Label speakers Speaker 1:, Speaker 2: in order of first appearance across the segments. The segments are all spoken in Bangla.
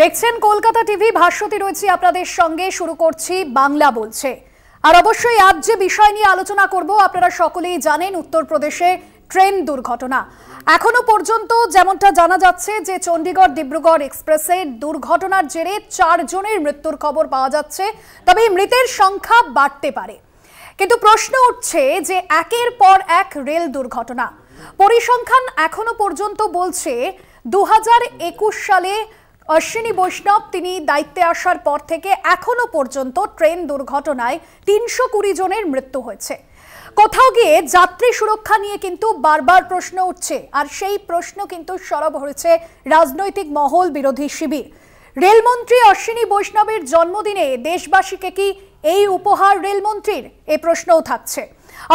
Speaker 1: দেখছেন কলকাতা টিভি, ভাস্বতী রয়েছে আপনাদের সঙ্গে। শুরু করছি বাংলা বলছে। আর অবশ্যই আজ যে বিষয় নিয়ে আলোচনা করব আপনারা সকলেই জানেন, উত্তরপ্রদেশে ট্রেন দুর্ঘটনা। এখনো পর্যন্ত যেমনটা জানা যাচ্ছে যে চণ্ডীগড় ডিব্রুগড় এক্সপ্রেসে দুর্ঘটনার জেরে 4 জনের মৃত্যুর খবর পাওয়া যাচ্ছে, তবে মৃতের সংখ্যা বাড়তে পারে। কিন্তু প্রশ্ন উঠছে যে একের পর এক রেল দুর্ঘটনা, পরিসংখ্যান এখনো পর্যন্ত বলছে 2021 সালে অশ্বিনী বৈষ্ণব তিনি দায়িত্বে আসার পর থেকে এখনো পর্যন্ত ট্রেন দুর্ঘটনায় 320 জনের মৃত্যু হয়েছে। কোথাও গিয়ে যাত্রী সুরক্ষা নিয়ে কিন্তু বারবার প্রশ্ন উঠছে, আর সেই প্রশ্ন কিন্তু সরব হয়েছে রাজনৈতিক মহল, বিরোধী শিবির। রেলমন্ত্রী অশ্বিনী বৈষ্ণবের জন্মদিনে দেশবাসীকে কি এই উপহার রেলমন্ত্রীর, এই প্রশ্নও থাকছে।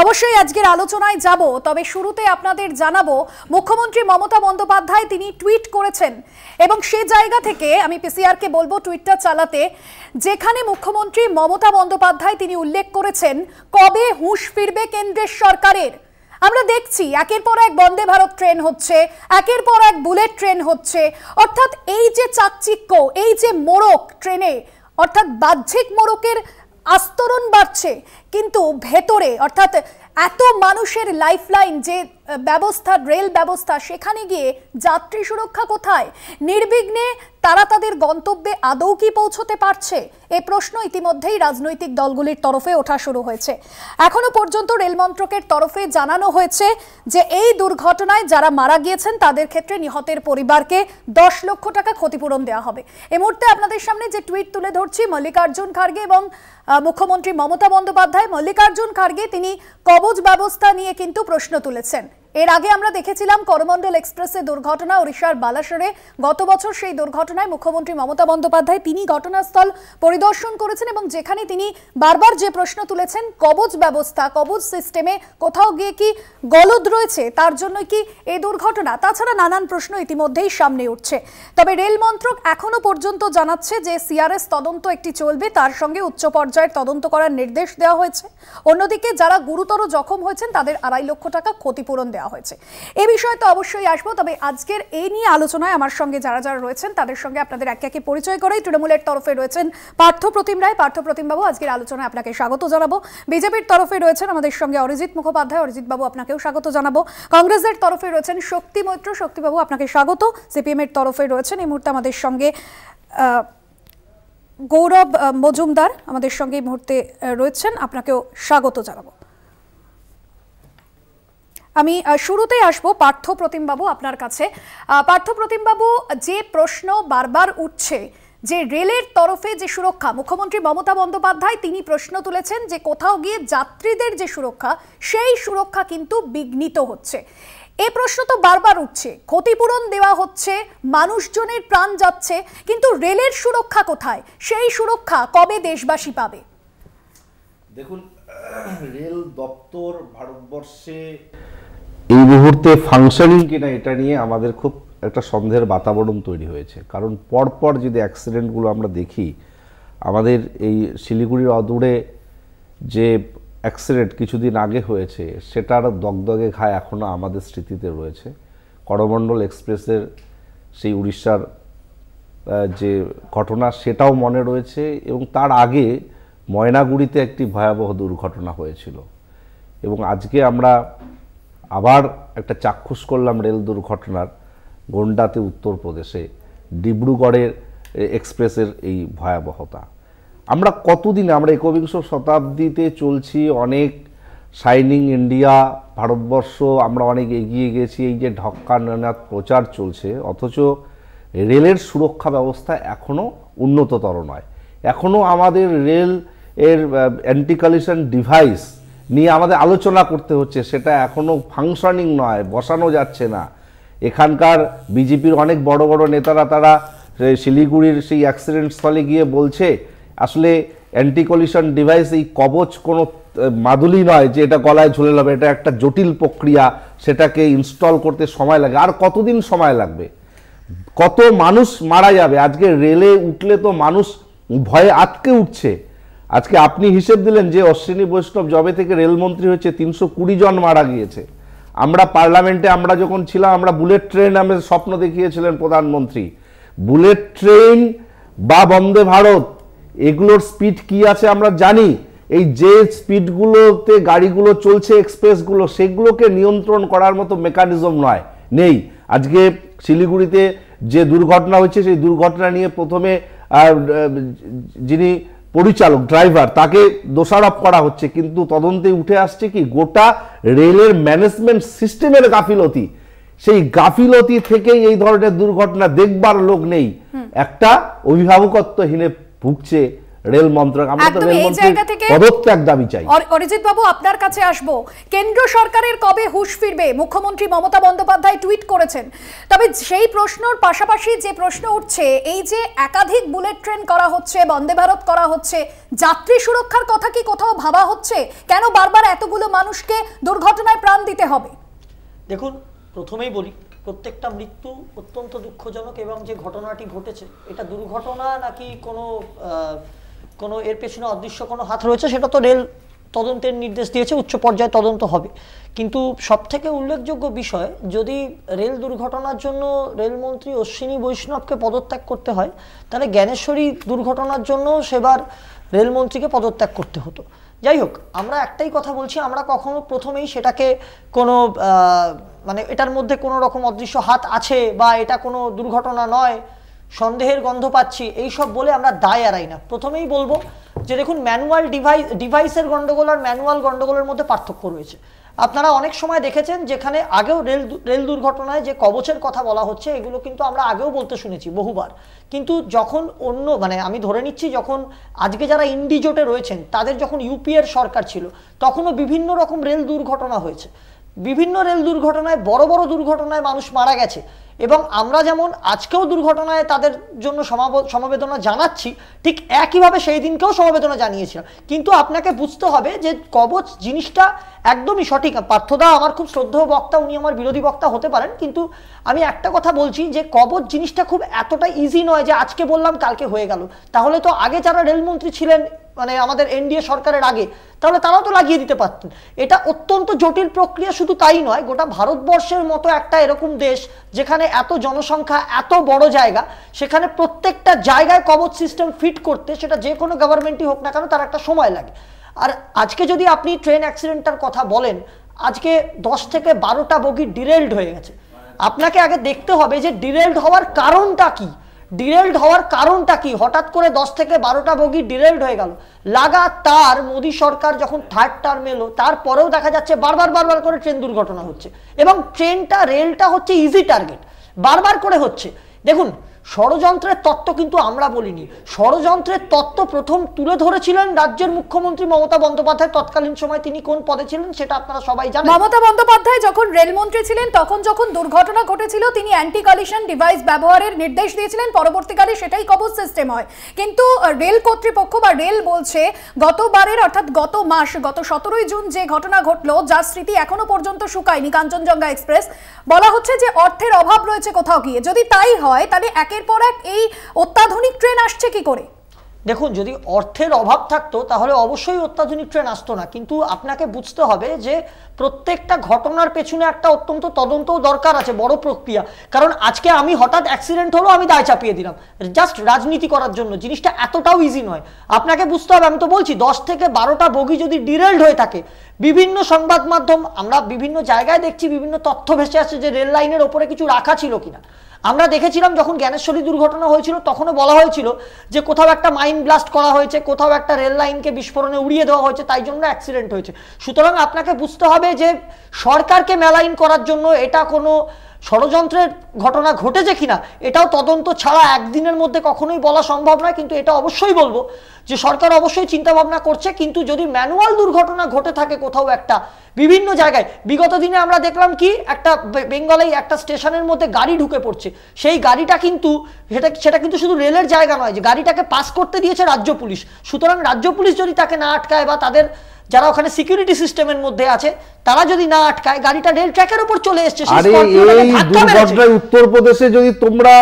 Speaker 1: অবশ্যই আজকের আলোচনায় যাব, তবে শুরুতে আপনাদের জানাবো মুখ্যমন্ত্রী মমতা বন্দ্যোপাধ্যায় তিনি টুইট করেছেন, এবং সে জায়গা থেকে আমি পিসিআরকে বলবো টুইটটা চালাতে, যেখানে মুখ্যমন্ত্রী মমতা বন্দ্যোপাধ্যায় তিনি উল্লেখ করেছেন কবে হুঁশ ফিরবে কেন্দ্রের সরকারের। আমরা দেখছি একের পর এক বন্দে ভারত ট্রেন হচ্ছে, একের পর এক বুলেট ট্রেন হচ্ছে, অর্থাৎ এই যে চাকচিক্য, এই যে মোড়ক ট্রেনে, অর্থাৎ বাহ্যিক মোড়কের আস্তরণ বাড়ছে, কিন্তু ভেতরে অর্থাৎ এত মানুষের লাইফলাইন যে ব্যবস্থা, রেল ব্যবস্থা, সেখানে গিয়ে যাত্রী সুরক্ষা কোথায়? নির্বিঘ্নে তারা তাদের গন্তব্যে আদৌ কি পৌঁছতে পারছে? এই প্রশ্ন ইতিমধ্যেই রাজনৈতিক দলগুলির তরফে ওঠা শুরু হয়েছে। এখনো পর্যন্ত রেল মন্ত্রকের তরফে জানানো হয়েছে যে এই দুর্ঘটনায় যারা মারা গিয়েছেন তাদের ক্ষেত্রে নিহতের পরিবারকে 10 লক্ষ টাকা ক্ষতিপূরণ দেওয়া হবে। এই মুহূর্তে আপনাদের সামনে যে টুইট তুলে ধরছি মল্লিকার্জুন খার্গে এবং মুখ্যমন্ত্রী মমতা বন্দ্যোপাধ্যায়। মল্লিকার্জুন খার্গে তিনি কবচ ব্যবস্থা নিয়ে কিন্তু প্রশ্ন তুলেছেন। এর আগে আমরা দেখেছিলাম করমণ্ডল এক্সপ্রেসে দুর্ঘটনা ওড়িশার বালাসোরে। গত বছর সেই দুর্ঘটনায় মুখ্যমন্ত্রী মমতা বন্দ্যোপাধ্যায় তিনি ঘটনাস্থল পরিদর্শন করেছেন, এবং যেখানে তিনি বারবার যে প্রশ্ন তুলেছেন কবচ ব্যবস্থা, কবচ সিস্টেমে কোথাও গিয়ে কি গলদ রয়েছে, তার জন্য কি এই দুর্ঘটনা, তাছাড়া নানান প্রশ্ন ইতিমধ্যেই সামনে উঠছে। তবে রেল মন্ত্রক এখনো পর্যন্ত জানাচ্ছে যে সিআরএস তদন্ত একটি চলবে, তার সঙ্গে উচ্চ পর্যায়ের তদন্ত করার নির্দেশ দেওয়া হয়েছে। অন্যদিকে যারা গুরুতর জখম হয়েছেন তাদের 2.5 লক্ষ টাকা ক্ষতিপূরণ দেওয়া হয়েছে। এই বিষয়ে তো অবশ্যই আসবো, তবে আজকের এই নিয়ে আলোচনায় আমার সঙ্গে যারা যারা রয়েছেন তাদের সঙ্গে আপনাদের একে একে পরিচয় করাই। তৃণমূলের তরফে রয়েছেন পার্থ প্রতিম রায়। পার্থ প্রতিম বাবু, আজকের আলোচনায় আপনাকে স্বাগত জানাবো। বিজেপির তরফে রয়েছেন আমাদের সঙ্গে অরিজিৎ মুখোপাধ্যায়। অরিজিৎ বাবু, আপনাকেও স্বাগত জানাবো। কংগ্রেসের তরফে রয়েছেন শক্তি মৈত্র। শক্তি বাবু, আপনাকে স্বাগত। সিপিএম এর তরফে রয়েছেন এই মুহূর্তে আমাদের সঙ্গে গৌরব মজুমদার আমাদের সঙ্গে এই মুহূর্তে রয়েছেন, আপনাকেও স্বাগত জানাবো। আমি শুরুতেই আসবো পার্থ প্রতিম বাবু আপনার কাছে। পার্থ প্রতিম বাবু, যে প্রশ্ন বারবার উঠছে যে রেলের তরফে যে সুরক্ষা, মুখ্যমন্ত্রী মমতা বন্দ্যোপাধ্যায় তিনি প্রশ্ন তুলেছেন যে কোথাও গিয়ে যাত্রীদের যে সুরক্ষা, সেই সুরক্ষা কিন্তু বিঘ্নিত হচ্ছে। এই প্রশ্ন তো বারবার উঠছে, ক্ষতিপূরণ দেওয়া হচ্ছে, মানুষজনের প্রাণ যাচ্ছে, কিন্তু রেলের সুরক্ষা কোথায়? সেই সুরক্ষা কবে দেশবাসী পাবে?
Speaker 2: দেখুন, রেল দপ্তর ভারতবর্ষে এই মুহূর্তে ফাংশনিং কিনা এটা নিয়ে আমাদের খুব একটা সন্দেহের বাতাবরণ তৈরি হয়েছে। কারণ পরপর যদি অ্যাক্সিডেন্টগুলো আমরা দেখি, আমাদের এই শিলিগুড়ির অদূরে যে অ্যাক্সিডেন্ট কিছুদিন আগে হয়েছে, সেটার দগদগে ঘা এখনও আমাদের স্মৃতিতে রয়েছে। করমণ্ডল এক্সপ্রেসের সেই উড়িষ্যার যে ঘটনা, সেটাও মনে রয়েছে, এবং তার আগে ময়নাগুড়িতে একটি ভয়াবহ দুর্ঘটনা হয়েছিল। এবং আজকে আমরা আবার একটা চাক্ষুষ করলাম রেল দুর্ঘটনার, গোন্ডাতে উত্তরপ্রদেশে ডিব্রুগড়ের এক্সপ্রেসের এই ভয়াবহতা। আমরা কতদিন, আমরা 21 শতাব্দীতে চলছি, অনেক শাইনিং ইন্ডিয়া ভারতবর্ষ, আমরা অনেক এগিয়ে গেছি, এই যে ঢক্কা নানাদ প্রচার চলছে, অথচ রেলের সুরক্ষা ব্যবস্থা এখনও উন্নততর নয়। এখনও আমাদের রেল এর অ্যান্টি কলিশন ডিভাইস নিয়ে আমাদের আলোচনা করতে হচ্ছে, সেটা এখনও ফাংশনিং নয়, বসানো যাচ্ছে না। এখানকার বিজেপির অনেক বড় বড় নেতারা তারা শিলিগুড়ির সেই অ্যাক্সিডেন্ট স্থলে গিয়ে বলছে আসলে অ্যান্টি কলিশন ডিভাইস এই কবচ কোনো মাদুলি নয় যে এটা গলায় ঝুলে যাবে, এটা একটা জটিল প্রক্রিয়া, সেটাকে ইনস্টল করতে সময় লাগে। আর কতদিন সময় লাগবে? কত মানুষ মারা যাবে? আজকে রেলে উঠলে তো মানুষ ভয়ে আটকে উঠছে। আজকে আপনি হিসেব দিলেন যে অশ্বিনী বৈষ্ণব জবে থেকে রেলমন্ত্রী হয়েছে 320 জন মারা গিয়েছে। আমরা পার্লামেন্টে আমরা যখন ছিলাম, আমরা বুলেট ট্রেন আমাদের স্বপ্ন দেখিয়েছিলেন প্রধানমন্ত্রী, বুলেট ট্রেন বা বন্দে ভারত এগুলোর স্পিড কি আছে আমরা জানি। এই যে স্পিডগুলোতে গাড়িগুলো চলছে এক্সপ্রেসগুলো, সেগুলোকে নিয়ন্ত্রণ করার মতো মেকানিজম নেই। আজকে শিলিগুড়িতে যে দুর্ঘটনা হয়েছে, সেই দুর্ঘটনা নিয়ে প্রথমে যিনি পরিচালক ড্রাইভার তাকে দোষারোপ করা হচ্ছে, কিন্তু তদন্তে উঠে আসছে কি গোটা রেলের ম্যানেজমেন্ট সিস্টেমের গাফিলতি। সেই গাফিলতি থেকেই এই ধরনের দুর্ঘটনা দেখবার লোক নেই, একটা অভিভাবকত্বহীনে ভুগছে রেল মন্ত্রক। আমরা তো রেল মন্ত্রীর পদত্যাগ দাবি চাই।
Speaker 1: অরিজিৎ বাবু, আপনার কাছে আসবো। কেন্দ্র সরকারের কবে হুঁশ ফিরবে? মুখ্যমন্ত্রী মমতা বন্দ্যোপাধ্যায় টুইট করেছেন, তবে সেই প্রশ্নর পাশাপাশি যে প্রশ্ন উঠছে, এই যে একাধিক বুলেট ট্রেন করা হচ্ছে, বন্দে ভারত করা হচ্ছে, যাত্রী সুরক্ষার কথা কি কোথাও ভাবা হচ্ছে? কেন বারবার এতগুলো মানুষকে দুর্ঘটনায় প্রাণ দিতে হবে?
Speaker 3: দেখুন, প্রথমেই বলি, প্রত্যেকটা মৃত্যু অত্যন্ত দুঃখজনক, এবং যে ঘটনাটি ঘটেছে এটা দুর্ঘটনা নাকি কোনো এর পেছনে অদৃশ্য কোনো হাত রয়েছে সেটা তো রেল তদন্তের নির্দেশ দিয়েছে, উচ্চ পর্যায়ে তদন্ত হবে। কিন্তু সবথেকে উল্লেখযোগ্য বিষয়, যদি রেল দুর্ঘটনার জন্য রেলমন্ত্রী অশ্বিনী বৈষ্ণবকে পদত্যাগ করতে হয়, তাহলে জ্ঞানেশ্বরী দুর্ঘটনার জন্য সেবার রেলমন্ত্রীকে পদত্যাগ করতে হতো। যাই হোক, আমরা একটাই কথা বলছি, আমরা কখনো প্রথমেই সেটাকে কোনো মানে এটার মধ্যে কোনো রকম অদৃশ্য হাত আছে বা এটা কোনো দুর্ঘটনা নয়, সন্দেহের গন্ধ পাচ্ছি, এইসব বলে আমরা দায় এড়াই না। প্রথমেই বলবো যে দেখুন, ম্যানুয়াল ডিভাইসের গন্ডগোল আর ম্যানুয়াল গন্ডগোলের মধ্যে পার্থক্য রয়েছে। আপনারা অনেক সময় দেখেছেন যেখানে আগেও রেল দুর্ঘটনায় যে কবচের কথা বলা হচ্ছে, এগুলো কিন্তু আমরা আগেও বলতে শুনেছি বহুবার। কিন্তু যখন অন্য মানে আমি ধরে নিচ্ছি, যখন আজকে যারা ইন্ডিজোটে রয়েছেন তাদের যখন ইউপিএর সরকার ছিল, তখনও বিভিন্ন রকম রেল দুর্ঘটনা হয়েছে। বিভিন্ন রেল দুর্ঘটনায়, বড় বড় দুর্ঘটনায় মানুষ মারা গেছে, এবং আমরা যেমন আজকেও দুর্ঘটনায় তাদের জন্য সমবেদনা জানাচ্ছি, ঠিক একইভাবে সেই দিনকেও সমবেদনা জানিয়েছিলাম। কিন্তু আপনাকে বুঝতে হবে যে কবচ জিনিসটা একদমই সঠিক। পার্থদা আমার খুব শ্রদ্ধেয় বক্তা, উনি আমার বিরোধী বক্তা হতে পারেন, কিন্তু আমি একটা কথা বলছি যে কবচ জিনিসটা খুব এতটা ইজি নয় যে আজকে বললাম কালকে হয়ে গেল। তাহলে তো আগে যারা রেলমন্ত্রী ছিলেন, মানে আমাদের এনডিএ সরকারের আগে, তাহলে তারাও তো লাগিয়ে দিতে পারতেন। এটা অত্যন্ত জটিল প্রক্রিয়া। শুধু তাই নয়, গোটা ভারতবর্ষের মতো একটা এরকম দেশ যেখানে এত জনসংখ্যা, এত বড় জায়গা, সেখানে প্রত্যেকটা জায়গায় কবচ সিস্টেম ফিট করতে, সেটা যে কোনো গভর্নমেন্টই হোক না কেন, তার একটা সময় লাগে। আর আজকে যদি আপনি ট্রেন অ্যাক্সিডেন্টটার কথা বলেন, আজকে 10 থেকে 12টা বগি ডিরেলড হয়ে গেছে। আপনাকে আগে দেখতে হবে যে ডিরেলড হওয়ার কারণটা কি। ডিরেলড হওয়ার কারণটা কি? হঠাৎ করে 10 থেকে 12টা বগি ডিরেলড হয়ে গেল। লাগাতার মোদী সরকার যখন থার্ড টার্ম এলো, তারপরেও দেখা যাচ্ছে বারবার করে ট্রেন দুর্ঘটনা হচ্ছে, এবং রেলটা হচ্ছে ইজি টার্গেট, বারবার করে হচ্ছে। দেখুন, ষড়যন্ত্রের তত্ত্ব কিন্তু আমরা বলিনি। ষড়যন্ত্রের তত্ত্ব প্রথম তুলে ধরেছিলেন রাজ্যের মুখ্যমন্ত্রী মমতা বন্দ্যোপাধ্যায়। তৎকালীন সময় তিনি কোন পদে ছিলেন সেটা আপনারা সবাই জানেন।
Speaker 1: মমতা বন্দ্যোপাধ্যায় যখন রেলমন্ত্রী ছিলেন, তখন যখন দুর্ঘটনা ঘটেছিল, তিনি অ্যান্টি কলিশন ডিভাইস ব্যবহারের নির্দেশ দিয়েছিলেন। পরবর্তীকালে সেটাই কবচ সিস্টেম হয়। কিন্তু রেল কর্তৃপক্ষ বা রেল বলছে, গতবারের অর্থাৎ গত 17ই জুন যে ঘটনা ঘটলো, যার স্মৃতি এখনো পর্যন্ত শুকায়নি, কাঞ্চনজঙ্ঘা এক্সপ্রেস, বলা হচ্ছে যে অর্থের অভাব রয়েছে কোথাও গিয়ে। যদি তাই হয়, তাহলে একের পর এক এই অত্যাধুনিক ট্রেন আসছে কি করে?
Speaker 3: দেখুন, যদি অর্থের অভাব থাকতো তাহলে অবশ্যই অত্যাধুনিক ট্রেন আসতো না। কিন্তু আপনাকে বুঝতে হবে যে প্রত্যেকটা ঘটনার পেছনে একটা অত্যন্ত তদন্তও দরকার আছে, বড় প্রক্রিয়া। কারণ আজকে আমি হঠাৎ অ্যাক্সিডেন্ট হলো, আমি দায় চাপিয়ে দিলাম জাস্ট রাজনীতি করার জন্য, জিনিসটা এতটাও ইজি নয়। আপনাকে বুঝতে হবে, আমি তো বলছি 10 থেকে 12টা বগি যদি ডিরেলড হয়ে থাকে, বিভিন্ন সংবাদ মাধ্যম, আমরা বিভিন্ন জায়গায় দেখছি বিভিন্ন তথ্য ভেসে আসছে যে রেল লাইনের ওপরে কিছু রাখা ছিল কিনা। আমরা দেখেছিলাম যখন জ্ঞানেশ্বরী দুর্ঘটনা হয়েছিল, তখনও বলা হয়েছিল যে কোথাও একটা মাইন ব্লাস্ট করা হয়েছে, কোথাও একটা রেল লাইনকে বিস্ফোরণে উড়িয়ে দেওয়া হয়েছে, তাই জন্য অ্যাক্সিডেন্ট হয়েছে। সুতরাং আপনাকে বুঝতে হবে যে সরকারকে মেলাইন করার জন্য এটা কোনো ষড়যন্ত্রের ঘটনা ঘটেছে কিনা, এটাও তদন্ত ছাড়া একদিনের মধ্যে কখনোই বলা সম্ভব নয়। কিন্তু এটা অবশ্যই বলবো যে সরকার অবশ্যই চিন্তা ভাবনা করছে। কিন্তু যদি ম্যানুয়াল দুর্ঘটনা ঘটে থাকে কোথাও একটা, বিভিন্ন জায়গায়, বিগত দিনে আমরা দেখলাম কি, একটা বেঙ্গলে একটা স্টেশনের মধ্যে গাড়ি ঢুকে পড়ছে, সেই গাড়িটা কিন্তু সেটা কিন্তু শুধু রেলের জায়গা নয়, যে গাড়িটাকে পাস করতে দিয়েছে রাজ্য পুলিশ। সুতরাং রাজ্য পুলিশ যদি তাকে না আটকায়, বা তাদের যারা ওখানে সিকিউরিটি সিস্টেমের মধ্যে আছে তারা যদি না আটকায়, গাড়িটা রেল ট্র্যাকের উপর চলে এসছে।
Speaker 2: উত্তরপ্রদেশে যদি তোমরা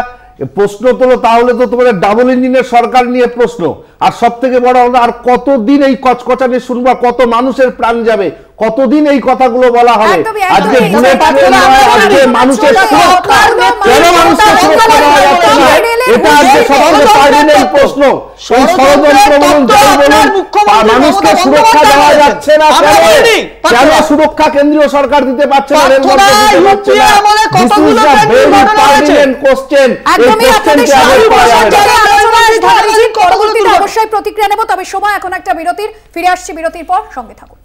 Speaker 2: প্রশ্ন তোলো, তাহলে তো তোমাদের ডাবল ইঞ্জিনের সরকার নিয়ে প্রশ্ন। আর সব থেকে বড় কথা, আর কতদিন এই কচকচানি শুনবা, কত মানুষের প্রাণ যাবে, কতদিন এই কথাগুলো বলা হবে? আজকে বুলেট ট্রেন নয়, আজকে মানুষের সুরক্ষা, কেন মানুষের সুরক্ষা দেওয়া যাচ্ছে না? এটা আজকে সমাজে পার্মানেন্ট প্রশ্ন। এই ষড়যন্ত্র বলুন, যাই বলুন, মানুষকে সুরক্ষা দেওয়া যাচ্ছে না কেন? কেন সুরক্ষা কেন্দ্রীয় সরকার দিতে পারছে না, রেলমন্ত্রী দিতে পারছে না? This is a very permanent question.
Speaker 1: একদমই আপনাদের পরবর্তীতে অবশ্যই প্রতিক্রিয়া নেব, তবে সময় এখন একটা বিরতির। ফিরে আসছি বিরতির পর, সঙ্গে থাকুন।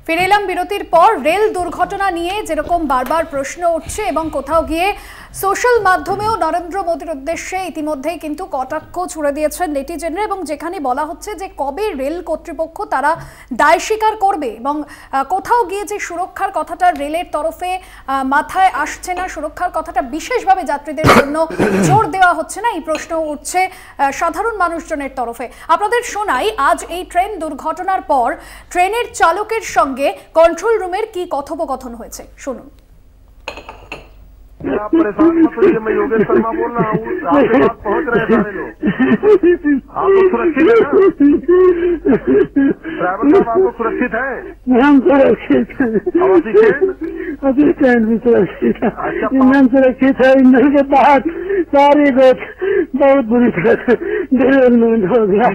Speaker 1: ফিরে এলাম বিরতির পর। রেল দুর্ঘটনা নিয়ে যেরকম বারবার প্রশ্ন উঠছে এবং কোথাও গিয়ে সোশ্যাল মাধ্যমেও নরেন্দ্র মোদীর উদ্দেশ্যে ইতিমধ্যেই কিন্তু কটাক্ষ ছুড়ে দিয়েছেন নেটিজেনরা, এবং যেখানে বলা হচ্ছে যে কবে রেল কর্তৃপক্ষ তারা দায় স্বীকার করবে, এবং কোথাও গিয়ে যে সুরক্ষার কথাটা রেলের তরফে মাথায় আসছে না, সুরক্ষার কথাটা বিশেষভাবে যাত্রীদের জন্য জোর দেওয়া হচ্ছে না, এই প্রশ্ন উঠছে সাধারণ মানুষজনের তরফে। আপনাদের শোনাই আজ এই ট্রেন দুর্ঘটনার পর ট্রেনের চালকের সঙ্গে কন্ট্রোল রুমের কি কথোপকথন হয়েছে, শুনুন।
Speaker 4: आप परेशान मत होइए, मैं योगेश शर्मा बोल रहा हूँ। आपके पास पहुँच रहे हैं सारे लोग। आप लोग सुरक्षित हैं? ड्राइवर साहब आप लोग सुरक्षित हैं?
Speaker 5: हम सुरक्षित हैं। अभी ट्रेन भी सुरक्षित है, इंजन सुरक्षित है। इंजन के बाद सारी बहुत बुरी तरह डिरेलमेंट हो गया।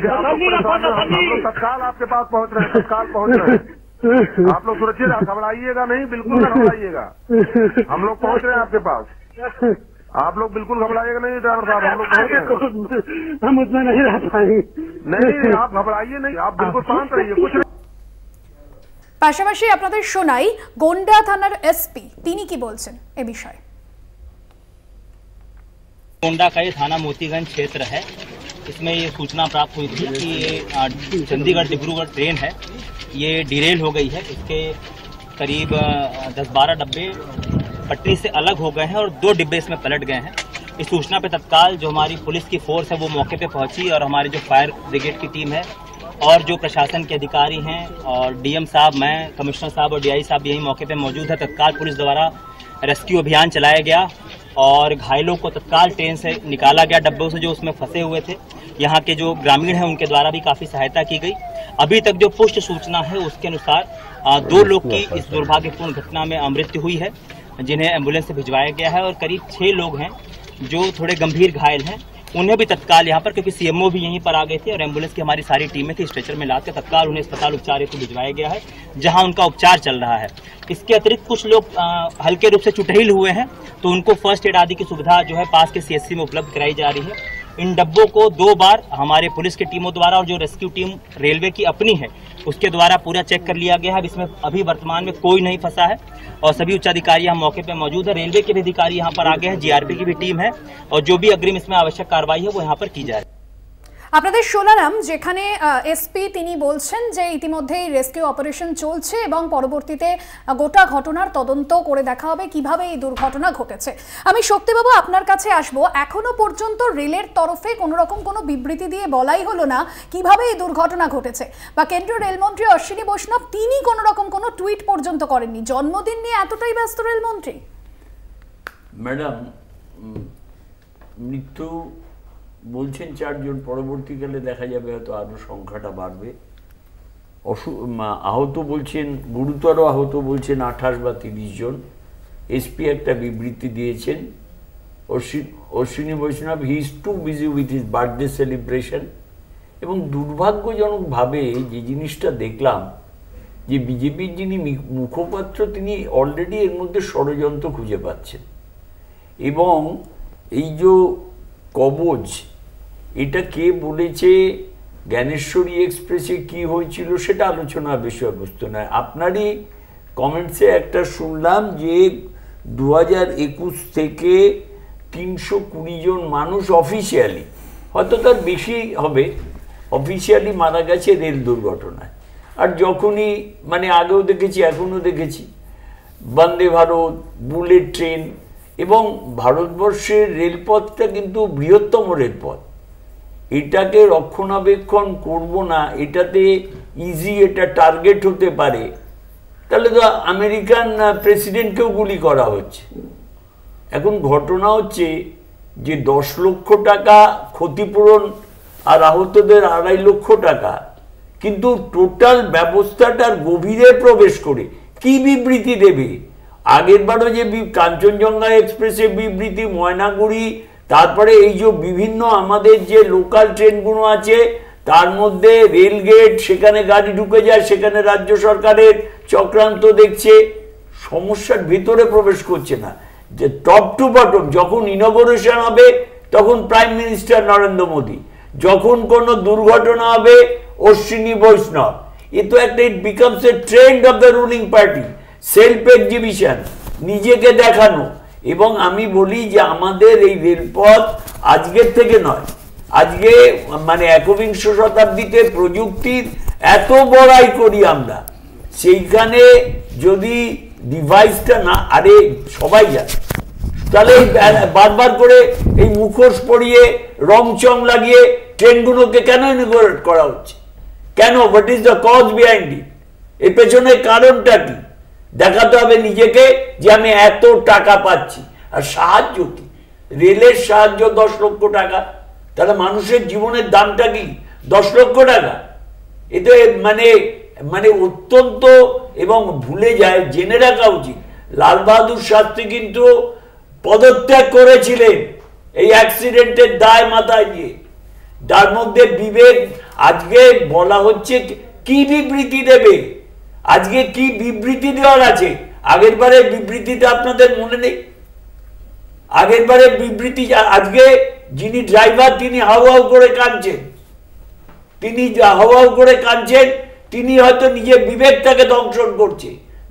Speaker 4: हम लोग तत्काल आपके पास पहुँच रहे हैं, तत्काल पहुँच रहे हैं। आप लोग सुरक्षित, घबराइएगा नहीं, बिल्कुल ना घबराइएगा। हम लोग पहुंच रहे हैं आपके पास, आप लोग बिल्कुल घबराइएगा नहीं ड्राइवर साहब, हम लोग पहुंच रहे हैं।
Speaker 5: हम उसमें नहीं रह पाएंगे।
Speaker 4: नहीं, आप घबराइए नहीं, आप बिल्कुल शांत रहिए, कुछ नहीं।
Speaker 1: পাশাপাশি আপনাদের শোনাই গোন্ডা থানার এসপি তিনি কি বলছেন এ বিষয়ে।
Speaker 6: गोंडा का ये थाना मोतीगंज क्षेत्र है। इसमें ये सूचना प्राप्त हुई थी कि ये चंडीगढ़ डिब्रूगढ़ ट्रेन है, ये डिरेल हो गई है। इसके करीब 10-12 डब्बे पटरी से अलग हो गए हैं और 2 डिब्बे इसमें पलट गए हैं। इस सूचना पे तत्काल जो हमारी पुलिस की फोर्स है वो मौके पे पहुंची, और हमारी जो फायर ब्रिगेड की टीम है और जो प्रशासन के अधिकारी हैं और डीएम साहब, मैं, कमिश्नर साहब और डीआई साहब यही मौके पे मौजूद है। तत्काल पुलिस द्वारा रेस्क्यू अभियान चलाया गया और घायलों को तत्काल ट्रेन से निकाला गया, डब्बों से जो उसमें फंसे हुए थे। यहाँ के जो ग्रामीण हैं उनके द्वारा भी काफ़ी सहायता की गई। अभी तक जो पुष्ट सूचना है उसके अनुसार 2 लोग की इस दुर्भाग्यपूर्ण घटना में मृत्यु हुई है, जिन्हें एम्बुलेंस से भिजवाया गया है, और करीब 6 लोग हैं जो थोड़े गंभीर घायल हैं। उन्हें भी तत्काल यहाँ पर, क्योंकि सीएमओ भी यहीं पर आ गए थे और एम्बुलेंस की हमारी सारी टीमें थी, स्ट्रेचर में लाकर तत्काल उन्हें अस्पताल उपचार हेतु भिजवाया गया है, जहां उनका उपचार चल रहा है। इसके अतिरिक्त कुछ लोग हल्के रूप से चुटहिल हुए हैं, तो उनको फर्स्ट एड आदि की सुविधा जो है पास के सीएचसी में उपलब्ध कराई जा रही है। इन डब्बों को 2 बार हमारे पुलिस की टीमों द्वारा और जो रेस्क्यू टीम रेलवे की अपनी है उसके द्वारा पूरा चेक कर लिया गया है। इसमें अभी वर्तमान में कोई नहीं फंसा है और सभी उच्चाधिकारी यहाँ मौके पर मौजूद है। रेलवे के भी अधिकारी यहाँ पर आ गए हैं, जीआरपी की भी टीम है, और जो भी अग्रिम इसमें आवश्यक कार्रवाई है वो यहाँ पर की जाए।
Speaker 1: আপনাদের শোনালাম যেখানে এসপি তিনি বলছেন যে ইতিমধ্যেই রেস্কিউ অপারেশন চলছে এবং পরবর্তীতে গোটা ঘটনার তদন্ত করে দেখা হবে কিভাবে এই দুর্ঘটনা ঘটেছে। আমি শক্তিবাবু আপনার কাছে আসবো। এখনো পর্যন্ত রেলের তরফে কোনো রকম কোনো বিবৃতি দিয়ে বলাই হলো না কিভাবে এই দুর্ঘটনা ঘটেছে, বা কেন্দ্রীয় রেলমন্ত্রী অশ্বিনী বৈষ্ণব তিনি কোনো রকম কোনো টুইট পর্যন্ত করেননি। জন্মদিন নিয়ে এতটাই ব্যস্ত রেলমন্ত্রী।
Speaker 7: ম্যাডাম, মৃত্যু বলছেন 4 জন, পরবর্তীকালে দেখা যাবে হয়তো আরও সংখ্যাটা বাড়বে। আহত বলছেন, গুরুতর আহত বলছেন 28 বা 30 জন। এসপি একটা বিবৃতি দিয়েছেন, Ashwini Vaishnaw he is too busy with his birthday celebration. এবং দুর্ভাগ্যজনকভাবে যে জিনিসটা দেখলাম যে বিজেপির যিনি মুখপাত্র তিনি অলরেডি এর মধ্যে ষড়যন্ত্র খুঁজে পাচ্ছেন, এবং এই যে কবজ এটা কে বলেছে, জ্ঞানেশ্বরী এক্সপ্রেসে কি হয়েছিল সেটা আলোচনার বিষয়বস্তু নয়। আপনারই কমেন্টসে একটা শুনলাম যে 2021 থেকে 320 জন মানুষ অফিসিয়ালি, হয়তো তার বেশি হবে, অফিসিয়ালি মারা গেছে রেল দুর্ঘটনায়। আর যখনই মানে আগেও দেখেছি এখনও দেখেছি বন্দে ভারত, বুলেট ট্রেন, এবং ভারতবর্ষের রেলপথটা কিন্তু বৃহত্তম রেলপথ, এটাকে রক্ষণাবেক্ষণ করব না, এটাতে ইজি এটা টার্গেট হতে পারে, তাহলে তো আমেরিকান প্রেসিডেন্টকেও গুলি করা হচ্ছে। এখন ঘটনা হচ্ছে যে 10 লক্ষ টাকা ক্ষতিপূরণ আর আহতদের 2.5 লক্ষ টাকা, কিন্তু টোটাল ব্যবস্থাটার গভীরে প্রবেশ করে কি বিবৃতি দেবে? আগেরবারও যে কাঞ্চনজঙ্ঘা এক্সপ্রেসের বিবৃতি, ময়নাগুড়ি, তারপরে এই যে বিভিন্ন আমাদের যে লোকাল ট্রেনগুলো আছে তার মধ্যে রেলগেট, সেখানে গাড়ি ঢুকে যায়, সেখানে রাজ্য সরকারের চক্রান্ত দেখছে, সমস্যার ভিতরে প্রবেশ করছে না। যে টপ টু বটম যখন ইনগোরেশন হবে তখন প্রাইম মিনিস্টার নরেন্দ্র মোদী, যখন কোনো দুর্ঘটনা হবে অশ্বিনী বৈষ্ণব। এ তো একটা, it becomes a trend of the ruling party, self exhibition, নিজেকে দেখানো। এবং আমি বলি যে আমাদের এই রেলপথ আজকের থেকে নয়, আজকে মানে একবিংশ শতাব্দীতে প্রযুক্তির এত বড়াই করি আমরা, সেইখানে যদি ডিভাইসটা না, আরে সবাই জানে, তাহলে বারবার করে এই মুখোশ পরিয়ে রংচং লাগিয়ে ট্রেনগুলোকে কেন ইনগোরেট করা হচ্ছে? কেন? What is the cause behind it? এর পেছনে কারণটা কি? দেখাতে হবে নিজেকে যে আমি এত টাকা পাচ্ছি। আর সাহায্য কি? রেলের সাহায্য 10 লক্ষ টাকা, তাহলে মানুষের জীবনের দামটা কি 10 লক্ষ টাকা? এতে মানে মানে অত্যন্ত, এবং ভুলে যায়, জেনে রাখা উচিত লাল বাহাদুর শাস্ত্রী কিন্তু পদত্যাগ করেছিলেন এই অ্যাক্সিডেন্টের দায় মাথায় দিয়ে। তার মধ্যে বিবেক, আজকে বলা হচ্ছে কি বিবৃতি দেবে, আজকে কি বিবৃতি দেওয়ার আছে? আগের বারে বিবৃতিটা আপনাদের মনে নেই? আগের বারে বিবৃতি, আজকে যিনি ড্রাইভার তিনি হাউ হাউ করে কাঁদছেন, তিনি হয়তো নিজের বিবেকটাকে দংশন করছে।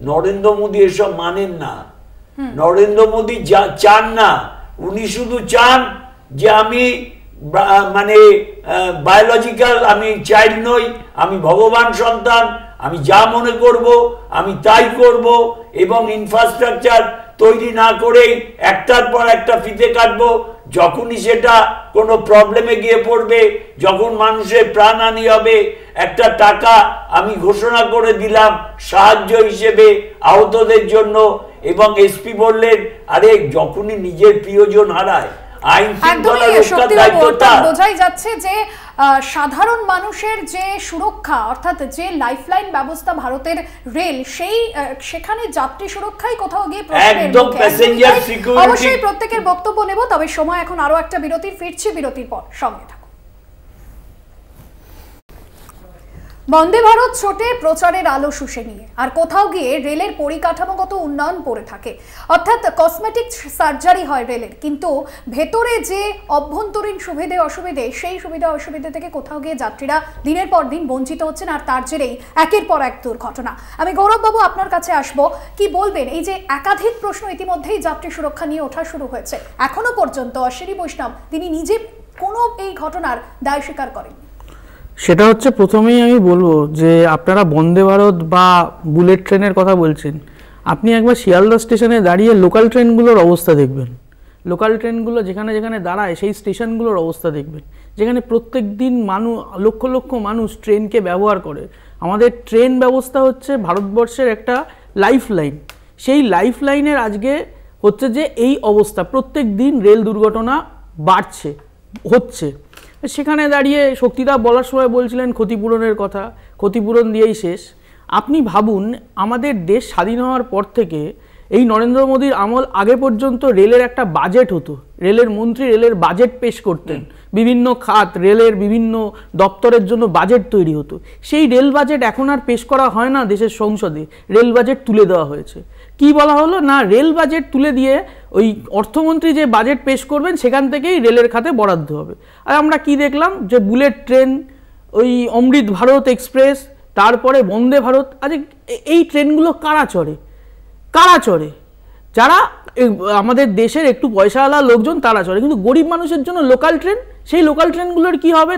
Speaker 7: নরেন্দ্র মোদী এসব মানেন না, নরেন্দ্র মোদী চান না, উনি শুধু চান যে আমি মানে বায়োলজিক্যাল, আমি চাইল্ড নই, আমি ভগবান সন্তান, আমি যা মনে করব আমি তাই করব, এবং ইনফ্রাস্ট্রাকচার তৈরি না করেই একটার পর একটা ফিতে কাটবো। যখনই সেটা কোনো প্রবলেমে গিয়ে পড়বে, যখন মানুষের প্রাণহানি হবে, একটা টাকা আমি ঘোষণা করে দিলাম সাহায্য হিসেবে আহতদের জন্য। এবং এসপি বললেন, আরে যখনই নিজের প্রিয়জন হারায়, আইন শৃঙ্খলা রক্ষার দায়িত্ব তার।
Speaker 1: বোঝাই যাচ্ছে যে সাধারণ মানুষের যে সুরক্ষা, অর্থাৎ যে লাইফলাইন ব্যবস্থা ভারতের রেল, সেই সেখানে যাত্রী সুরক্ষাই কোথাও গিয়ে
Speaker 7: একদম প্যাসেঞ্জার সিকিউরিটি।
Speaker 1: অবশ্যই প্রত্যেকের বক্তব্য নেব, তবে সময় এখন আরো একটা বিরতির, ফিরছি বিরতির পর, সঙ্গে থাকুন। বন্দে ভারত ছোটে প্রচারের আলো শুষে নিয়ে, আর কোথাও গিয়ে রেলের পরিকাঠামোগত উন্নয়ন পড়ে থাকে, অর্থাৎ কসমেটিক সার্জারি হয় রেলের, কিন্তু ভেতরে যে অভ্যন্তরীণ সুবিধে অসুবিধে, সেই সুবিধা অসুবিধে থেকে কোথাও গিয়ে যাত্রীরা দিনের পর দিন বঞ্চিত হচ্ছেন, আর তার জেরেই একের পর এক দুর্ঘটনা। আমি গৌরববাবু আপনার কাছে আসবো, কি বলবেন? এই যে একাধিক প্রশ্ন ইতিমধ্যেই যাত্রী সুরক্ষা নিয়ে ওঠা শুরু হয়েছে, এখনো পর্যন্ত অশ্বিনী বৈষ্ণব তিনি নিজে কোনো এই ঘটনার দায় স্বীকার করেননি।
Speaker 8: সেটা হচ্ছে, প্রথমেই আমি বলবো যে আপনারা বন্দে ভারত বা বুলেট ট্রেনের কথা বলছেন, আপনি একবার শিয়ালদা স্টেশনে দাঁড়িয়ে লোকাল ট্রেনগুলোর অবস্থা দেখবেন। লোকাল ট্রেনগুলো যেখানে যেখানে দাঁড়ায় সেই স্টেশনগুলোর অবস্থা দেখবেন, যেখানে প্রত্যেক দিন লক্ষ লক্ষ মানুষ ট্রেনকে ব্যবহার করে। আমাদের ট্রেন ব্যবস্থা হচ্ছে ভারতবর্ষের একটা লাইফ লাইন, সেই লাইফ লাইনের আজকে হচ্ছে যে এই অবস্থা, প্রত্যেক দিন রেল দুর্ঘটনা বাড়ছে, হচ্ছে। সেখানে দাঁড়িয়ে শক্তিদা বলার সময় বলছিলেন ক্ষতিপূরণের কথা, ক্ষতিপূরণ দিয়েই শেষ। আপনি ভাবুন, আমাদের দেশ স্বাধীন হওয়ার পর থেকে এই নরেন্দ্র মোদীর আমল আগে পর্যন্ত রেলের একটা বাজেট হতো, রেলের মন্ত্রী রেলের বাজেট পেশ করতেন, বিভিন্ন খাত, রেলের বিভিন্ন দপ্তরের জন্য বাজেট তৈরি হতো। সেই রেল বাজেট এখন আর পেশ করা হয় না দেশের সংসদে, রেল বাজেট তুলে দেওয়া হয়েছে। কি বলা হলো না, রেল বাজেট তুলে দিয়ে ওই অর্থমন্ত্রী যে বাজেট পেশ করবেন সেখান থেকেই রেলের খাতে বরাদ্দ হবে। আর আমরা কি দেখলাম, যে বুলেট ট্রেন, ওই অমৃত ভারত এক্সপ্রেস, তারপরে বন্দে ভারত, আজ এই ট্রেনগুলো কারা চড়ে? যারা আমাদের দেশের একটু পয়সাওয়ালা লোকজন তারা চড়ে, কিন্তু গরিব মানুষের জন্য লোকাল ট্রেন, সেই লোকাল ট্রেনগুলোর কি হবে?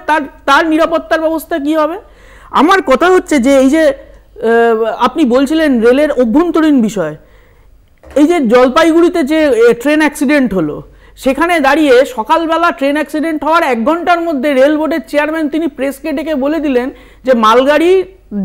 Speaker 8: তার নিরাপত্তার ব্যবস্থা কি হবে? আমার কথা হচ্ছে যে এই যে আপনি বলছিলেন রেলের অভ্যন্তরীণ বিষয়, এই যে জলপাইগুড়িতে যে ট্রেন অ্যাক্সিডেন্ট হলো, সেখানে দাঁড়িয়ে সকালবেলা ট্রেন অ্যাক্সিডেন্ট হওয়ার 1 ঘন্টার মধ্যে রেল বোর্ডের চেয়ারম্যান তিনি প্রেসকে ডেকে বলে দিলেন যে মালগাড়ি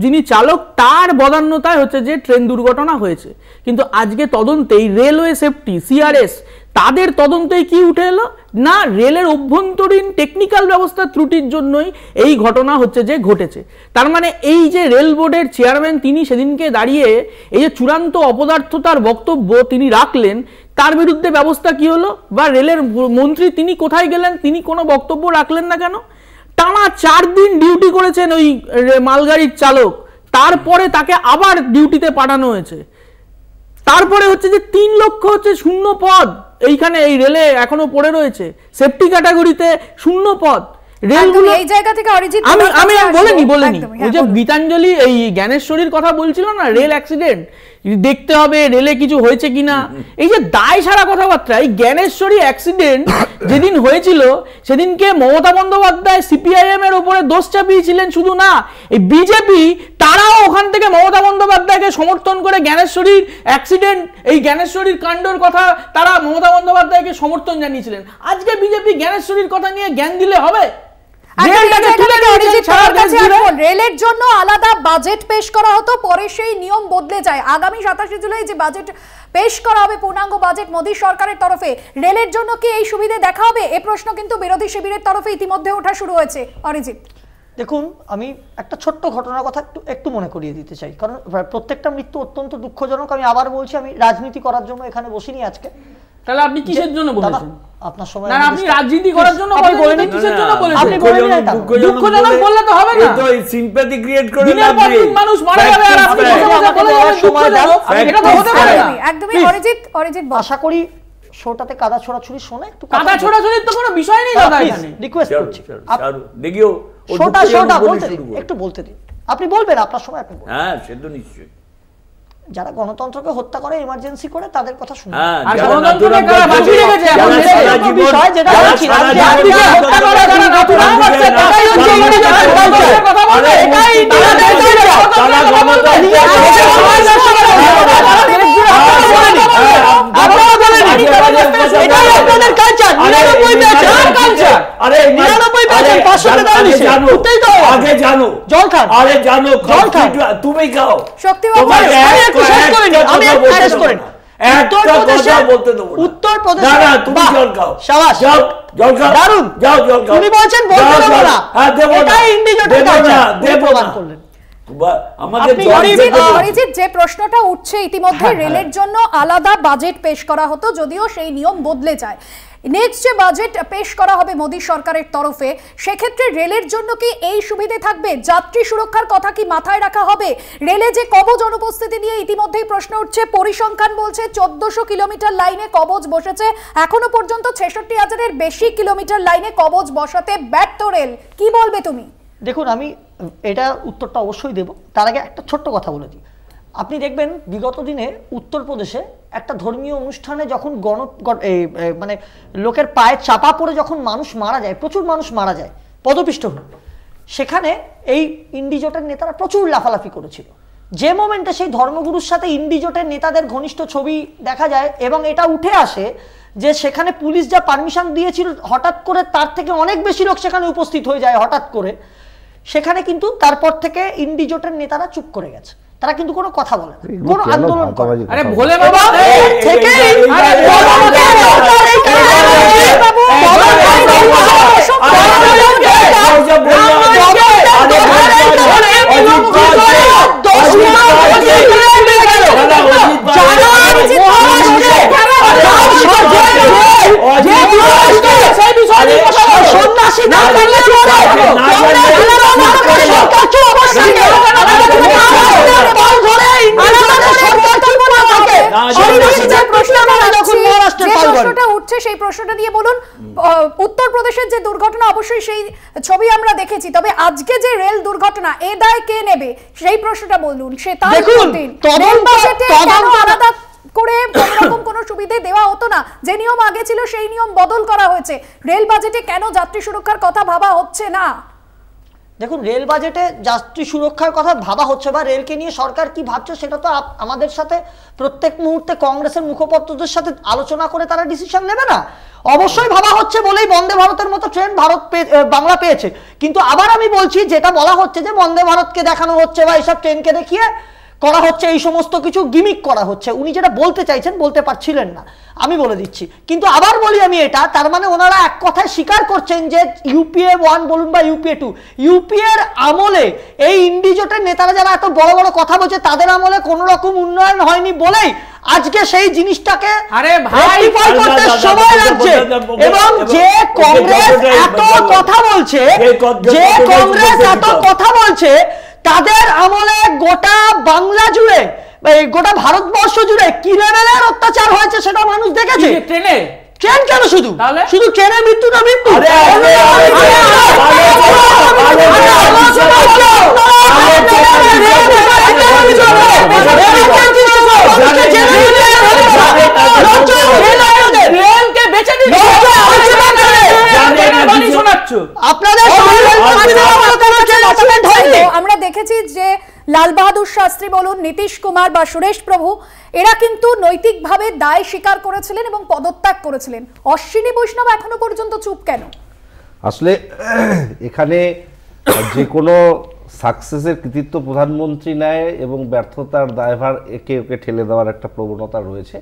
Speaker 8: যিনি চালক তার বদান্যতায় হচ্ছে যে ট্রেন দুর্ঘটনা হয়েছে। কিন্তু আজকে তদন্তেই রেলওয়ে সেফটি, সিআরএস, তাদের তদন্তে কি উঠে এলো না রেলের অভ্যন্তরীণ টেকনিক্যাল ব্যবস্থার ত্রুটির জন্যই এই ঘটনা হচ্ছে যে ঘটেছে। তার মানে এই যে রেল বোর্ডের চেয়ারম্যান তিনি সেদিনকে দাঁড়িয়ে এই যে চূড়ান্ত অপদার্থতার বক্তব্য তিনি রাখলেন, তার বিরুদ্ধে ব্যবস্থা কি হলো? বা রেলের মন্ত্রী তিনি কোথায় গেলেন? তিনি কোনো বক্তব্য রাখলেন না কেন? টানা 4 দিন ডিউটি করেছেন ওই মালগাড়ির চালক, তারপরে তাকে আবার ডিউটিতে পাঠানো হয়েছে। তারপরে হচ্ছে যে 3 লক্ষ হচ্ছে শূন্য পদ এইখানে এই রেলে এখনো পড়ে রয়েছে, সেফটি ক্যাটাগরিতে শূন্য পদ। রেলগুলো
Speaker 1: এই জায়গা থেকে অরিজিৎ
Speaker 8: আমি বলিনি ওই যে গীতাঞ্জলি এই জ্ঞানেশ্বরীর কথা বলছিল না, রেল অ্যাক্সিডেন্ট দেখতে হবে রেলে কিছু হয়েছে কিনা, এই যে দায় সারা কথাবার্তা। এই জ্ঞানেশ্বরী অ্যাক্সিডেন্ট যেদিন হয়েছিল সেদিনকে মমতা বন্দ্যোপাধ্যায় সিপিআইএম এর উপরে দোষ চাপিয়েছিলেন, শুধু না এই বিজেপি তারাও ওখান থেকে মমতা বন্দ্যোপাধ্যায়কে সমর্থন করে জ্ঞানেশ্বরীর অ্যাক্সিডেন্ট এই জ্ঞানেশ্বরীর কাণ্ডর কথা তারা মমতা বন্দ্যোপাধ্যায়কে সমর্থন জানিয়েছিলেন। আজকে বিজেপি জ্ঞানেশ্বরীর কথা নিয়ে জ্ঞান দিলে হবে?
Speaker 1: রেলের জন্য আলাদা বাজেট পেশ করা হতো, পরে সেই নিয়ম বদলে যায়। আগামী 27 জুলাই যে বাজেট পেশ করা হবে পূর্ণাঙ্গ বাজেট মোদী সরকারের তরফে, রেলের জন্য কি এই সুবিধা দেখা হবে? এই প্রশ্ন কিন্তু বিরোধী শিবিরের তরফে ইতিমধ্যে ওঠা শুরু হয়েছে। অরিজিৎ,
Speaker 3: দেখুন আমি একটা ছোট্ট ঘটনার কথা একটু মনে করিয়ে দিতে চাই, কারণ প্রত্যেকটা মৃত্যু অত্যন্ত দুঃখজনক। আমি আবার বলছি, আমি রাজনীতি করার জন্য এখানে বসিনি আজকে।
Speaker 8: তাহলে আপনি কিসের জন্য বলেছেন?
Speaker 3: আপনার সময়
Speaker 8: না আপনি রাজনীতি করার জন্য বলেন, কিসের জন্য বলেন?
Speaker 3: আপনি বলেন
Speaker 8: দুঃখজনক বললে তো হবে না,
Speaker 7: তো এই সিম্প্যাথি ক্রিয়েট করে
Speaker 8: দিনের পর দিন মানুষ মারা যাবে আর আপনি সময় দেন, এটা তো হতে পারে না।
Speaker 1: একদমই অরিজিৎ
Speaker 3: আশা করি শোটাতে কাদা ছোড়াছুড়ি শোনা একটু
Speaker 8: কাদা ছোড়াছুড়ির তো কোনো বিষয় নেই দাদা, এখানে
Speaker 3: রিকোয়েস্ট করছি
Speaker 7: দেখিও
Speaker 3: শোটা বলতে দিন, একটু বলতে দিন। আপনি বলবেন, আপনার সময় আপনি বলবেন।
Speaker 7: হ্যাঁ সে তো নিশ্চয়ই।
Speaker 3: যারা গণতন্ত্রকে হত্যা করে এমার্জেন্সি করে তাদের কথা শুনুন।
Speaker 8: আর গণতন্ত্রকে কারা বাঁচিয়ে রেখেছে এখন বিষয় যেটা বলছি, রাজ্যকে হত্যা করে যারা নাথুরাম করছে তারাই হচ্ছে ইন্ডিয়ার কালচার কথা বলছে, এটাই ইন্ডিয়ার কালচার। তারা গণতন্ত্র আপনারা বলেন এটাই আপনাদের কালচার, 99% কালচার। আরে 99% 500 টাকা দিছে উঠতেই দাও,
Speaker 7: আগে জানো
Speaker 3: জল খান,
Speaker 7: আরে জানো
Speaker 3: জল খান,
Speaker 7: তুমি খাও
Speaker 1: শক্তিবাবু।
Speaker 3: উত্তর প্রদেশ
Speaker 7: না তুমি জল খাও,
Speaker 3: শাবাশ
Speaker 7: জল খাও,
Speaker 3: দারুন,
Speaker 7: যাও জল খাও।
Speaker 3: উনি বলছেন বলতে দেব না,
Speaker 7: হ্যাঁ দেব না,
Speaker 3: এটাই ইন্ডিজেটের কালচার,
Speaker 7: দেব না
Speaker 3: করলেন।
Speaker 1: অরিজিৎ, যে প্রশ্নটা উঠছে ইতিমধ্যে রেলের জন্য আলাদা বাজেট পেশ করা হতো, যদিও সেই নিয়ম বদলে যায়। নেক্সট যে বাজেট পেশ করা হবে মোদী সরকারের তরফে, সেক্ষেত্রে রেলের জন্য কি এই সুবিধে থাকবে? যাত্রী সুরক্ষার কথা কি মাথায় রাখা হবে? রেলে যে কবচ অনুপস্থিতি নিয়ে ইতিমধ্যেই প্রশ্ন উঠছে, পরিসংখ্যান বলছে 1400 কিলোমিটার লাইনে কবচ বসেছে, এখনো পর্যন্ত 66,000-এর বেশি কিলোমিটার লাইনে কবচ বসাতে ব্যর্থ রেল। কি বলবে তুমি?
Speaker 3: দেখুন আমি এটা উত্তরটা অবশ্যই দেব, তার আগে একটা ছোট্ট কথা বলে দিই। আপনি দেখবেন বিগত দিনে উত্তরপ্রদেশে একটা ধর্মীয় অনুষ্ঠানে যখন মানে লোকের পায়ে চাপা পড়ে যখন মানুষ মারা যায়, প্রচুর মানুষ মারা যায় পদপিষ্ট হয়ে, সেখানে এই ইন্ডিজোটের নেতারা প্রচুর লাফালাফি করেছিল। যে মোমেন্টে সেই ধর্মগুরুর সাথে ইন্ডিজোটের নেতাদের ঘনিষ্ঠ ছবি দেখা যায় এবং এটা উঠে আসে যে সেখানে পুলিশ যা পারমিশন দিয়েছিল হঠাৎ করে তার থেকে অনেক বেশি লোক সেখানে উপস্থিত হয়ে যায় হঠাৎ করে, সেখানে কিন্তু তারপর থেকে ইন্ডিজোটের নেতারা চুপ করে গেছে, তারা কিন্তু কোনো কথা বলে না, কোনো আন্দোলন করে না।
Speaker 8: আরে ভোলে বাবা
Speaker 1: সেই প্রশ্নটা দিয়ে বলুন, উত্তরপ্রদেশের যে দুর্ঘটনা অবশ্যই সেই ছবি আমরা দেখেছি, তবে আজকে যে রেল দুর্ঘটনা এ দায় কে নেবে সেই প্রশ্নটা বলুন। সে তার আলাদা করে কোনোরকম কোনো সুবিধা দেওয়া হতো না, যে নিয়ম আগে ছিল সেই নিয়ম বদল করা হয়েছে। রেল বাজেটে কেন যাত্রী সুরক্ষার কথা ভাবা হচ্ছে না?
Speaker 3: দেখুন রেল বাজেটে যাত্রী সুরক্ষার কথা ভাবা হচ্ছে বা রেলকে নিয়ে সরকার কি ভাবছে সেটা তো আমাদের সাথে প্রত্যেক মুহূর্তে কংগ্রেসের মুখপাত্রদের সাথে আলোচনা করে তারা ডিসিশন নেবে না। অবশ্যই ভাবা হচ্ছে বলেই বন্দে ভারতের মতো ট্রেন বাংলা পেয়েছে, কিন্তু আবার আমি বলছি যেটা বলা হচ্ছে যে বন্দে ভারতকে দেখানো হচ্ছে বা এইসব ট্রেনকে দেখিয়ে করা হচ্ছে, এই সমস্ত কিছু গিমিক করা হচ্ছে। উনি যেটা বলতে চাইছেন বলতে পারছিলেন না, আমি বলে দিচ্ছি। কিন্তু আবার বলি আমি এটা, তার মানে ওনারা এক কথায় স্বীকার করছেন যে ইউপিএ 1 বলুন বা ইউপিএ 2, ইউপিএর আমলে এই ইন্ডিজোটের নেতারা যারা এত বড় বড় কথা বলছে তাদের আমলে কোনো রকম উন্নয়ন হয়নি বলেই আজকে সেই জিনিসটাকে রেকটিফাই করতে সময় লাগছে। এবং যে কংগ্রেস এত কথা বলছে, যে কংগ্রেস এত কথা বলছে, তাদের আমলে গোটা বাংলা জুড়ে, গোটা ভারতবর্ষ জুড়ে কি লেভেলের অত্যাচার হয়েছে সেটা মানুষ দেখেছে। ট্রেনে, ট্রেন কেন শুধু শুধু ট্রেনের মৃত্যুটা মৃত্যু,
Speaker 1: আমরা দেখেছি যে লাল বাহাদুর শাস্ত্রী বলুন, নীতিশ কুমার বা সুরেশ প্রভু, এরা কিন্তু নৈতিকভাবে দায় স্বীকার করেছিলেন এবং পদত্যাগ করেছিলেন। অশ্বিনী বৈষ্ণব এখনো পর্যন্ত চুপ কেন?
Speaker 2: আসলে এখানে যে কোনো সাকসেসের কৃতিত্ব প্রধানমন্ত্রী নেয় এবং ব্যর্থতার দায়ভার একে ওকে ঠেলে দেওয়ার একটা প্রবণতা রয়েছে।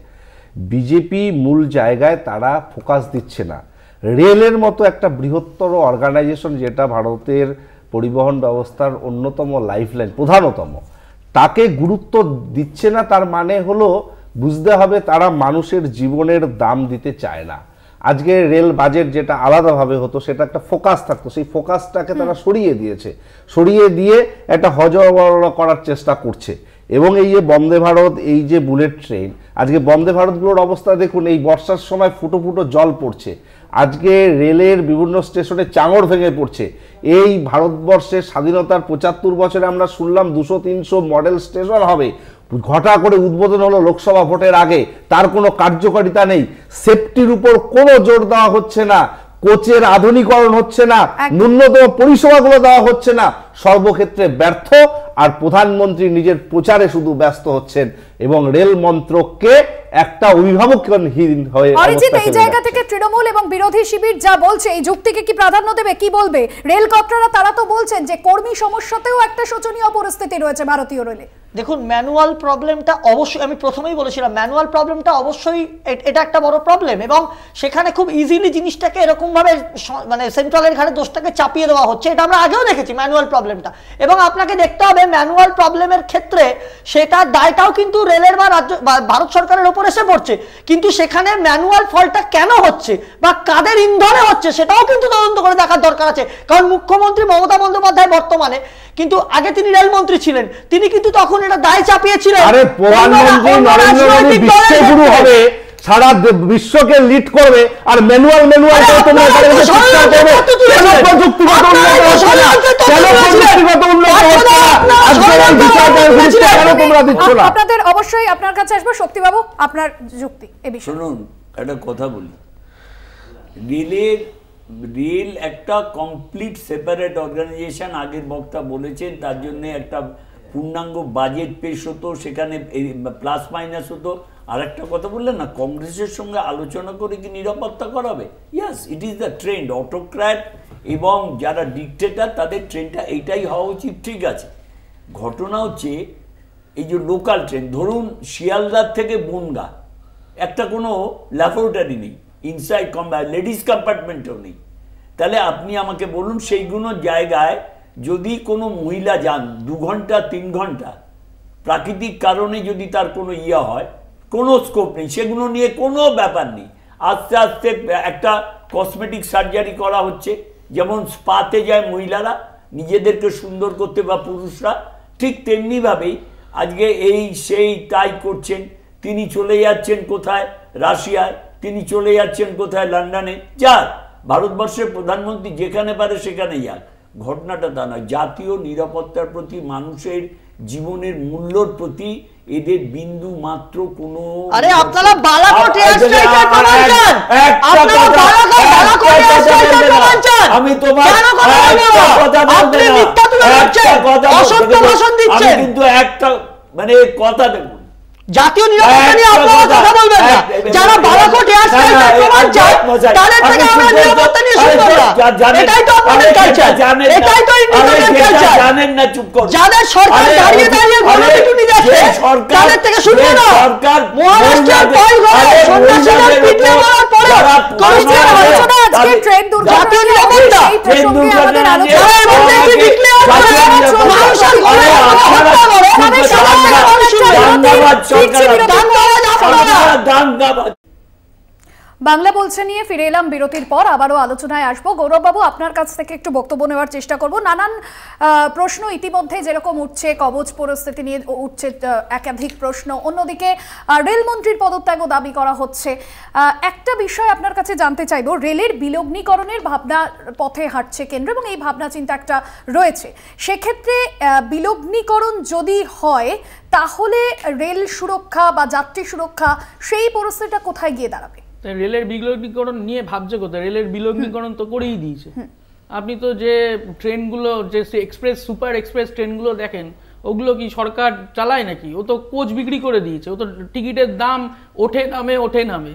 Speaker 2: বিজেপি মূল জায়গায় তারা ফোকাস দিচ্ছে না। রেলের মতো একটা বৃহত্তর অর্গানাইজেশন, যেটা ভারতের পরিবহন ব্যবস্থার অন্যতম লাইফলাইন, প্রধানতম, তাকে গুরুত্ব দিচ্ছে না। তার মানে হলো বুঝতে হবে তারা মানুষের জীবনের দাম দিতে চায় না। আজকে রেল বাজেট যেটা আলাদাভাবে হতো, সেটা একটা ফোকাস থাকতো, সেই ফোকাসটাকে তারা সরিয়ে দিয়েছে। সরিয়ে দিয়ে একটা হজবরল করার চেষ্টা করছে। এবং এই যে বন্দে ভারত, এই যে বুলেট ট্রেন, আজকে বন্দে ভারতগুলোর অবস্থা দেখুন, এই বর্ষার সময় ফুটো ফুটো জল পড়ছে। আজকে রেলের বিভিন্ন স্টেশনে চাঙড় ভেঙে পড়ছে। এই ভারতবর্ষের স্বাধীনতার 75 বছরে আমরা শুনলাম 200-300 মডেল স্টেশন হবে, ঘটা করে উদ্বোধন হলো লোকসভা ভোটের আগে, তার কোনো কার্যকারিতা নেই। সেফটির উপর কোনো জোর দেওয়া হচ্ছে না, কোচের আধুনিকরণ হচ্ছে না, ন্যূনতম পরিষেবাগুলো দেওয়া হচ্ছে না, সর্বক্ষেত্রে ব্যর্থ। আর প্রধানমন্ত্রী নিজের প্রচারে শুধু ব্যস্ত হচ্ছেন এবং রেল মন্ত্রককে একটা অভিভাবকহীন হয়ে
Speaker 1: অরিজিৎ, এই জায়গা থেকে তৃণমূল এবং বিরোধী শিবির যা বলছে, এই যুক্তিকে কি প্রাধান্য দেবে, কি বলবে? রেল কর্তারা তারা তো বলছেন যে কর্মী সমস্যাতেও একটা শোচনীয় পরিস্থিতি রয়েছে ভারতীয় রেলে।
Speaker 3: দেখুন, ম্যানুয়াল প্রবলেমটা অবশ্যই, আমি প্রথমেই বলেছিলাম ম্যানুয়াল প্রবলেমটা অবশ্যই এটা একটা বড় প্রবলেম, এবং সেখানে খুব ইজিলি জিনিসটাকে এরকমভাবে মানে সেন্ট্রালের ঘাড়ে দোষটাকে চাপিয়ে দেওয়া হচ্ছে। এটা আমরা আগেও দেখেছি ম্যানুয়াল প্রবলেমটা। এবং আপনাকে দেখতে হবে ম্যানুয়াল প্রবলেমের ক্ষেত্রে সেটার দায়টাও কিন্তু রেলের বা রাজ্য বা ভারত সরকারের ওপর এসে পড়ছে। কিন্তু সেখানে ম্যানুয়াল ফলটা কেন হচ্ছে বা কাদের ইন্ধনে হচ্ছে সেটাও কিন্তু তদন্ত করে দেখার দরকার আছে। কারণ মুখ্যমন্ত্রী মমতা বন্দ্যোপাধ্যায় বর্তমানে, কিন্তু আগে তিনি রেলমন্ত্রী ছিলেন, তিনি কিন্তু তখন এটা দায় চাপিয়েছিলেন।
Speaker 2: আরে প্রধানমন্ত্রী নরেন্দ্র মোদী বিশ্বগুরু হবে, সারা বিশ্বকে লিড করবে, আর ম্যানুয়াল তোমরা চিৎকার করবে কেন? প্রযুক্তিগত উন্নয়ন হচ্ছে না, কেন প্রযুক্তিগত উন্নয়ন হচ্ছে না? আজকে এই বিষয়টার গুরুত্ব কেন তোমরা দিচ্ছ না?
Speaker 1: আপনাদের অবশ্যই আপনার কাছে আসবো শক্তিবাবু, আপনার যুক্তি এই বিষয়ে।
Speaker 7: শুনুন, একটা কথা বলি, রেল একটা কমপ্লিট সেপারেট অর্গানাইজেশন, আগের বক্তা বলেছেন, তার জন্য একটা পূর্ণাঙ্গ বাজেট পেশ হতো, সেখানে প্লাস মাইনাস হতো। আর একটা কথা বললেন না, কংগ্রেসের সঙ্গে আলোচনা করে কি নিরাপত্তা করাবে? Yes, it is the trend. Autocrat এবং যারা ডিকটেটর, তাদের ট্রেনটা এইটাই হওয়া উচিত, ঠিক আছে। ঘটনা হচ্ছে এই যে লোকাল ট্রেন, ধরুন শিয়ালদার থেকে বনগা, একটা কোনো ল্যাবরেটরি নেই, ইনসাইড লেডিস কম্পার্টমেন্টও নেই। তাহলে আপনি আমাকে বলুন, সেইগুলো জায়গায় যদি কোনো মহিলা যান 2 ঘন্টা 3 ঘন্টা, প্রাকৃতিক কারণে যদি তার কোনো হয়, কোনো স্কোপ নেই, সেগুলো নিয়ে কোনো ব্যাপার নেই। আস্তে আস্তে একটা কসমেটিক সার্জারি করা হচ্ছে, যেমন স্পাতে যায় মহিলারা নিজেদেরকে সুন্দর করতে বা পুরুষরা, ঠিক তেমনিভাবেই আজকে এই সেই তাই করছেন। তিনি চলে যাচ্ছেন কোথায়? রাশিয়ায়। তিনি চলে যাচ্ছেন কোথায়? লন্ডনে। যাক, ভারতবর্ষের প্রধানমন্ত্রী যেখানে পারে সেখানে যাক। ঘটনাটা তা নয়। জাতীয় নিরাপত্তার প্রতি, মানুষের জীবনের মূল্যর প্রতি এদের বিন্দু মাত্র কোনো।
Speaker 3: আরে আপনারা বালাকোট এয়ার স্ট্রাইকের প্রমাণ চান, আপনারা বালাকোট এয়ার স্ট্রাইকের প্রমাণ চান।
Speaker 7: আমি তোমার
Speaker 3: আপনি মিথ্যা তুলে ধরছেন, অসত্য ভাষণ দিচ্ছেন।
Speaker 7: কিন্তু একটা মানে কথা দেখুন,
Speaker 3: জাতীয় নিরাপত্তা নিয়ে আপনারা কথা বলবেন না। যারা বালাকোট এয়ার স্ট্রাইকের প্রমাণ চায় তাদের থেকে আমরা নিরাপত্তা নিয়ে শুনবো না। এটাই তো আপনাদের কালচার, এটাই তো ইন্ডিয়ান কালচার।
Speaker 7: জানেন না, চুপ করুন।
Speaker 3: যাদের সরকার দাঁড়িয়ে দাঁড়িয়ে গণপিটুনি দেখে তাদের থেকে শুনবো না। মহারাষ্ট্রের পাইঘরে সন্ন্যাসীদের পিটিয়ে মারার পরে কমিশনের আলোচনা আজকে ট্রেন জাতীয় নিরাপত্তা
Speaker 1: ট্রেন দুর্ঘটনা আলোচনা বাংলা বলছে নিয়ে ফিরে এলাম বিরতির পর, আবারও আলোচনায় আসবো। গৌরববাবু, আপনার কাছ থেকে একটু বক্তব্য নেওয়ার চেষ্টা করব। নানান প্রশ্ন ইতিমধ্যে যেরকম উঠছে, কবচ পরিস্থিতি নিয়ে উঠছে একাধিক প্রশ্ন, অন্যদিকে রেলমন্ত্রীর পদত্যাগও দাবি করা হচ্ছে। একটা বিষয় আপনার কাছে জানতে চাইব, রেলের বিলগ্নীকরণের ভাবনা পথে হাঁটছে কেন্দ্র এবং এই ভাবনা চিন্তা একটা রয়েছে। সেক্ষেত্রে বিলগ্নীকরণ যদি হয় তাহলে রেল সুরক্ষা বা যাত্রী সুরক্ষা সেই পরিস্থিতিটা কোথায় গিয়ে দাঁড়াবে?
Speaker 8: রেলের বিলগ্নীকরণ নিয়ে ভাবছে কোথায়? রেলের বিলগ্নীকরণ তো করেই দিয়েছে। আপনি তো যে ট্রেনগুলো, যে এক্সপ্রেস সুপার এক্সপ্রেস ট্রেনগুলো দেখেন, ওগুলো কি সরকার চালায় নাকি? ও তো কোচ বিক্রি করে দিয়েছে, ও তো টিকিটের দাম ওঠে নামে।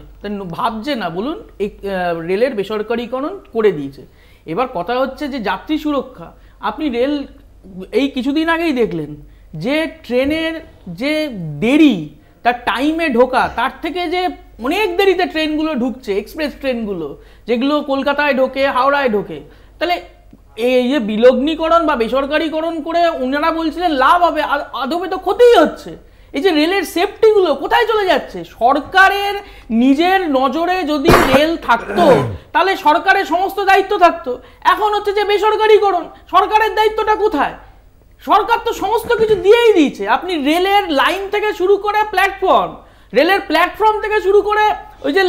Speaker 8: ভাবছে না, বলুন, রেলের বেসরকারীকরণ করে দিয়েছে। এবার কথা হচ্ছে যে যাত্রী সুরক্ষা। আপনি রেল এই কিছুদিন আগেই দেখলেন যে ট্রেনের যে দেরি, তার টাইমে ঢোকা, তার থেকে যে অনেক দেরিতে ট্রেনগুলো ঢুকছে, এক্সপ্রেস ট্রেনগুলো যেগুলো কলকাতায় ঢোকে, হাওড়ায় ঢোকে। তাহলে এই যে বিলগ্নীকরণ বা বেসরকারীকরণ করে ওনারা বলছিলেন লাভ হবে, আদবে তো ক্ষতিই হচ্ছে। এই যে রেলের সেফটিগুলো কোথায় চলে যাচ্ছে? সরকারের নিজের নজরে যদি রেল থাকতো তাহলে সরকারের সমস্ত দায়িত্ব থাকতো। এখন হচ্ছে যে বেসরকারীকরণ, সরকারের দায়িত্বটা কোথায়? সরকার তো সমস্ত কিছু দিয়েই দিয়েছে। আপনি রেলের লাইন থেকে শুরু করে প্ল্যাটফর্ম, রেলের প্ল্যাটফর্ম থেকে শুরু করে ওই যে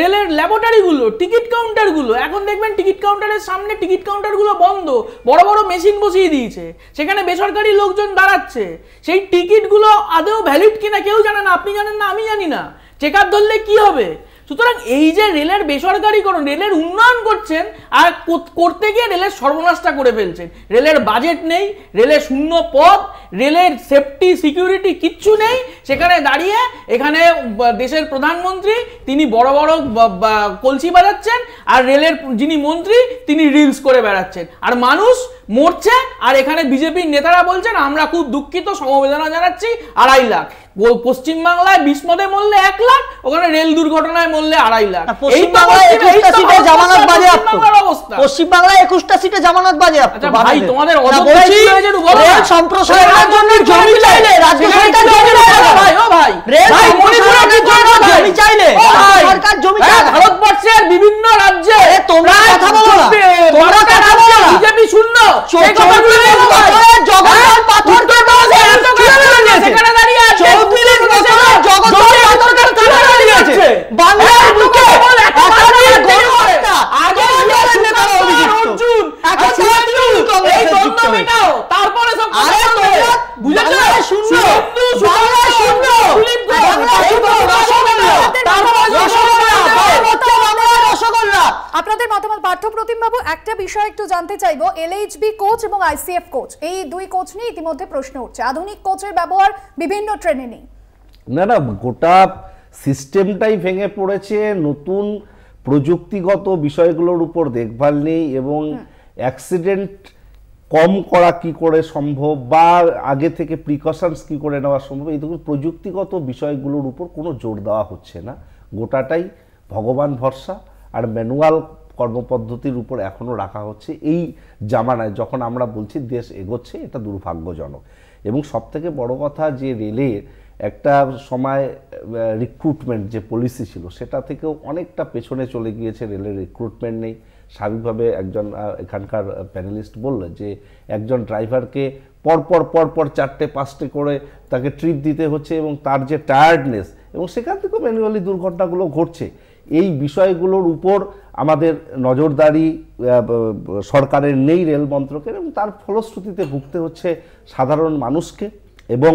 Speaker 8: রেলের ল্যাবরেটরিগুলো, টিকিট কাউন্টারগুলো, এখন দেখবেন টিকিট কাউন্টারের সামনে টিকিট কাউন্টারগুলো বন্ধ, বড় বড় মেশিন বসিয়ে দিয়েছে, সেখানে বেসরকারি লোকজন দাঁড়াচ্ছে। সেই টিকিটগুলো আদৌ ভ্যালিড কিনা কেউ জানে না, আপনি জানেন না, আমি জানি না। চেকার ধরলে কি হবে? সুতরাং এই যে রেলের বেসরকারীকরণ, রেলের উন্নয়ন করছেন আর করতে গিয়ে রেলের সর্বনাশটা করে ফেলছেন। রেলের বাজেট নেই, রেলের শূন্য পদ, রেলের সেফটি সিকিউরিটি কিচ্ছু নেই। সেখানে দাঁড়িয়ে এখানে দেশের প্রধানমন্ত্রী তিনি বড় বড় কলসি বাজাচ্ছেন, আর রেলের যিনি মন্ত্রী তিনি রিলস করে বেড়াচ্ছেন, আর মানুষ মরছে। আর এখানে বিজেপির নেতারা বলছেন আমরা খুব দুঃখিত, সমবেদনা জানাচ্ছি, 2.5 লাখ। পশ্চিমবাংলায় বিস্মদে মরলে 1 লাখ, ওখানে রেল দুর্ঘটনায় মরলে 2.5 লাখ।
Speaker 3: পশ্চিমবাংলায় 21টা সিটে জামানত বাজেয়াপ্ত। পশ্চিমবাংলায় 21টা সিটে জামানত বাজেয়াপ্ত।
Speaker 8: আচ্ছা ভাই, তোমাদের
Speaker 3: রেল সম্প্রসারণের জন্য জমি চাইলে রাজ্য সরকার জমি দেয় না ভাই। ও ভাই, রেল সম্প্রসারণের জন্য জমি চাইলে সরকার জমি দেয়।
Speaker 8: ভারতবর্ষের বিভিন্ন রাজ্যে
Speaker 3: তোমরা কথা বলো না, তোমরা কথা বলো না,
Speaker 8: বিজেপি শূন্য।
Speaker 3: সেই কথাগুলো বছরের জগন্নাথ পাথরকে দোষে সেখানে দাঁড়িয়ে আছে। 34 বছরের জগন্নাথ পাথরকে তুলে দাঁড়িয়ে আছে বাংলার বুকে। একাধিক গণহত্যা, আগে বিজেপির নেতা অভিযুক্ত, এখন এই দ্বন্দ্ব মেটাও, তারপরে সব কথা বলবে। বুঝেছো? শূন্য, বাংলা শূন্য, বাংলা শূন্য, রসগোল্লা।
Speaker 1: আপনাদের মতামত পার্থপ্রতিম বাবু, একটা বিষয় একটু জানতে চাইবো, এলএইচবি কোচ এবং আইসিএফ কোচ, এই দুই কোচ নিয়ে ইতিমধ্যে প্রশ্ন উঠছে। আধুনিক কোচের ব্যবহার বিভিন্ন ট্রেনে নেই।
Speaker 2: না, গোটা সিস্টেমটাই ভেঙে পড়েছে। নতুন প্রযুক্তিগত বিষয়গুলোর উপর দেখভাল নেই এবং অ্যাক্সিডেন্ট কম করা কি করে সম্ভব বা আগে থেকে প্রিকশনস কি করে নেওয়া সম্ভব, এই ধরনের প্রযুক্তিগত বিষয়গুলোর উপর কোনো জোর দেওয়া হচ্ছে না। গোটাটাই ভগবান ভরসা আর ম্যানুয়াল কর্মপদ্ধতির উপর এখনও রাখা হচ্ছে। এই জামানায় যখন আমরা বলছি দেশ এগোচ্ছে, এটা দুর্ভাগ্যজনক। এবং সবথেকে বড় কথা যে রেলের একটা সময় রিক্রুটমেন্ট যে পলিসি ছিল সেটা থেকেও অনেকটা পেছনে চলে গিয়েছে। রেলের রিক্রুটমেন্ট নেই। স্বাভাবিকভাবে একজন এখানকার প্যানেলিস্ট বললেন যে একজন ড্রাইভারকে পরপর 4টে-5টে করে তাকে ট্রিপ দিতে হচ্ছে এবং তার যে টায়ার্ডনেস, এবং সেখান থেকেও ম্যানুয়ালি দুর্ঘটনাগুলো ঘটছে। এই বিষয়গুলোর উপর আমাদের নজরদারি সরকারের নেই, রেল মন্ত্রকের, এবং তার ফলশ্রুতিতে ভুগতে হচ্ছে সাধারণ মানুষকে। এবং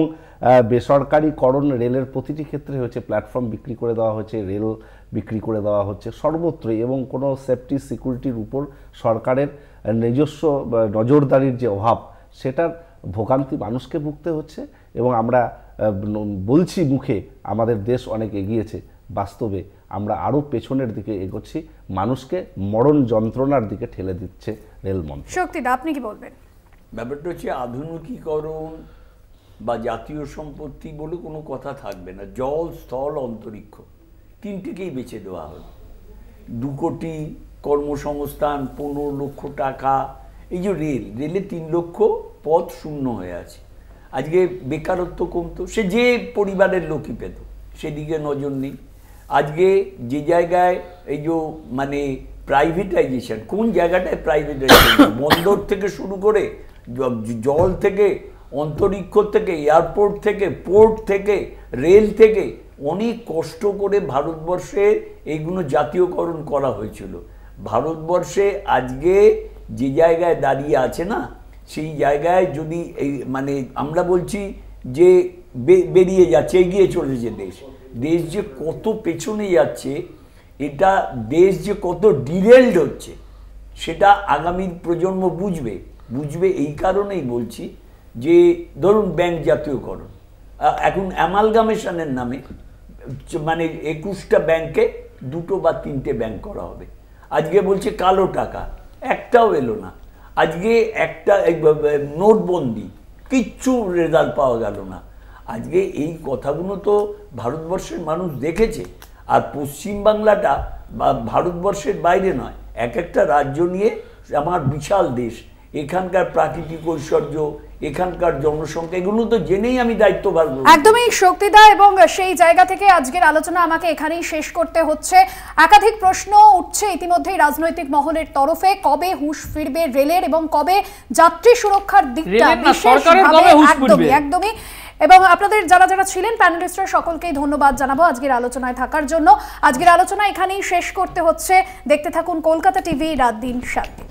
Speaker 2: বেসরকারিকরণ রেলের প্রতিটি ক্ষেত্রে হচ্ছে, প্ল্যাটফর্ম বিক্রি করে দেওয়া হচ্ছে, রেল বিক্রি করে দেওয়া হচ্ছে সর্বত্রই, এবং কোনো সেফটি সিকিউরিটির উপর সরকারের নিজস্ব নজরদারির যে অভাব, সেটার ভোগান্তি মানুষকে ভুগতে হচ্ছে। এবং আমরা বলছি মুখে আমাদের দেশ অনেক এগিয়েছে, বাস্তবে আমরা আরও পেছনের দিকে এগোচ্ছি, মানুষকে মরণ যন্ত্রণার দিকে ঠেলে দিচ্ছে রেলমন্ত্রী।
Speaker 1: শক্তিদা, আপনি কি বলবেন?
Speaker 7: ব্যাপারটা হচ্ছে আধুনিকীকরণ বা জাতীয় সম্পত্তি বলে কোনো কথা থাকবে না। জল, স্থল, অন্তরিক্ষ তিনটিকেই বেছে দেওয়া হলো। 2 কোটি কর্মসংস্থান, 15 লক্ষ টাকা, এই যে রেলে 3 লক্ষ পদ শূন্য হয়ে আছে। আজকে বেকারত্ব কমতো, সে যে পরিবারের লোকই পেত, সেদিকে নজর নেই। আজকে যে জায়গায় এই যে মানে প্রাইভেটাইজেশন, কোন জায়গাটায় প্রাইভেটাইজেশন, বন্দর থেকে শুরু করে জল থেকে, অন্তরিক্ষ থেকে, এয়ারপোর্ট থেকে, পোর্ট থেকে, রেল থেকে অনেক কষ্ট করে ভারতবর্ষে এইগুলো জাতীয়করণ করা হয়েছিল। ভারতবর্ষে আজকে যে জায়গায় দাঁড়িয়ে আছে না, সেই জায়গায় যদি এই মানে আমরা বলছি যে বেরিয়ে যাচ্ছে, এগিয়ে চলেছে দেশ যে কত পেছনে যাচ্ছে, এটা দেশ যে কত ডিরেলড হচ্ছে, সেটা আগামী প্রজন্ম বুঝবে। এই কারণেই বলছি যে ধরুন ব্যাংক জাতীয়করণ, এখন অ্যামালগামেশনের নামে মানে 21টা ব্যাংকে 2 বা 3টে ব্যাংক করা হবে। আজকে বলছে কালো টাকা, একটাও এলো না। আজকে একটা নোটবন্দি, কিচ্ছু রেজাল্ট পাওয়া গেল না। আজকে এই কথাগুলো তো ভারতবর্ষের মানুষ দেখেছে। আর পশ্চিমবাংলাটা বা ভারতবর্ষের বাইরে নয়, একটা রাজ্য নিয়ে আমার বিশাল দেশ, এখানকার প্রাকৃতিক ঐশ্বর্য, এখানকার জনসংখ্যা, এগুলো তো জেনেই আমি দায়িত্বভার গ্রহণ করি।
Speaker 1: একদমই শক্তিদা, এবং সেই জায়গা থেকে আজকের আলোচনা আমাকে এখানেই শেষ করতে হচ্ছে। একাধিক প্রশ্ন উঠছে ইতিমধ্যেই রাজনৈতিক মহলের তরফে, কবে হুঁশ ফিরবে রেলের এবং কবে যাত্রী সুরক্ষার দিকটা একদমই। এবং আপনাদের যারা যারা ছিলেন প্যানেলিস্টরা, সকলকেই ধন্যবাদ জানাবো আজকের আলোচনায় থাকার জন্য। আজকের আলোচনা এখানেই শেষ করতে হচ্ছে। দেখতে থাকুন কলকাতা টিভি, রাত দিন 7 দিন।